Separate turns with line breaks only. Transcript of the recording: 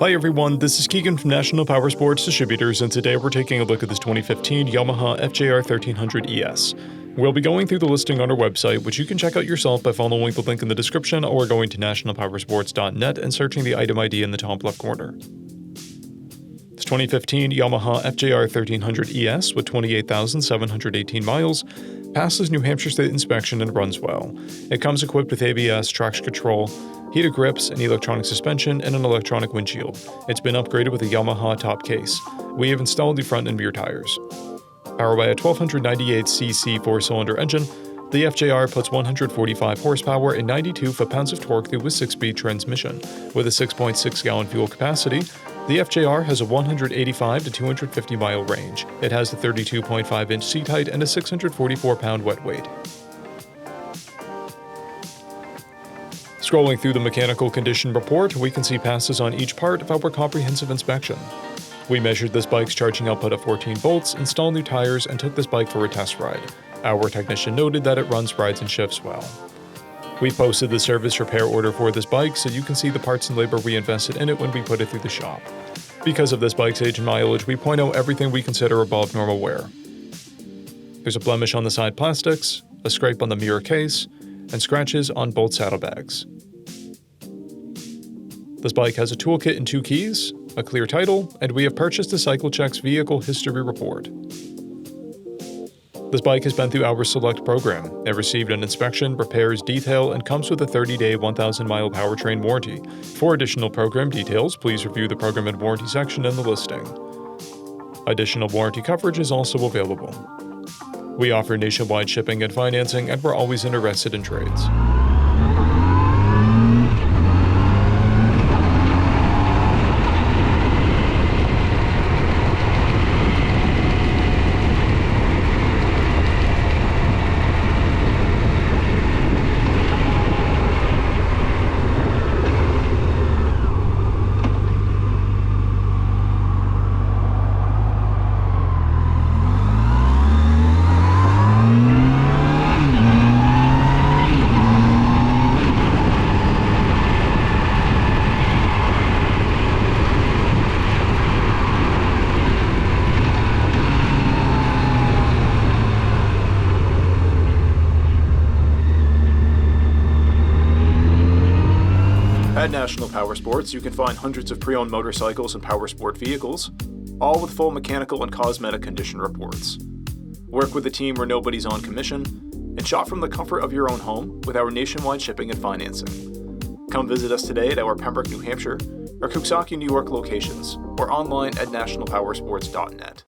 Hi everyone, this is Keegan from National Powersports Distributors, and today we're taking a look at this 2015 Yamaha FJR1300ES. We'll be going through the listing on our website, which you can check out yourself by following the link in the description or going to nationalpowersports.net and searching the item ID in the top left corner. This 2015 Yamaha FJR1300ES with 28,718 miles passes New Hampshire State inspection and runs well. It comes equipped with ABS, traction control, heated grips, an electronic suspension, and an electronic windshield. It's been upgraded with a Yamaha top case. We have installed the front and rear tires. Powered by a 1298cc four-cylinder engine, the FJR puts 145 horsepower and 92 foot-pounds of torque through a 6-speed transmission. With a 6.6-gallon fuel capacity, the FJR has a 185 to 250 mile range. It has a 32.5-inch seat height and a 644-pound wet weight. Scrolling through the mechanical condition report, we can see passes on each part of our comprehensive inspection. We measured this bike's charging output at 14 volts, installed new tires, and took this bike for a test ride. Our technician noted that it runs, rides, and shifts well. We posted the service repair order for this bike so you can see the parts and labor we invested in it when we put it through the shop. Because of this bike's age and mileage, we point out everything we consider above normal wear. There's a blemish on the side plastics, a scrape on the mirror case, and scratches on both saddlebags. This bike has a toolkit and 2 keys, a clear title, and we have purchased a CycleCheck's vehicle history report. This bike has been through our Select program. It received an inspection, repairs, detail, and comes with a 30-day, 1,000-mile powertrain warranty. For additional program details, please review the program and warranty section in the listing. Additional warranty coverage is also available. We offer nationwide shipping and financing, and we're always interested in trades.
At National Powersports, you can find hundreds of pre-owned motorcycles and powersport vehicles, all with full mechanical and cosmetic condition reports. Work with a team where nobody's on commission, and shop from the comfort of your own home with our nationwide shipping and financing. Come visit us today at our Pembroke, New Hampshire, or Coxsackie, New York locations, or online at nationalpowersports.net.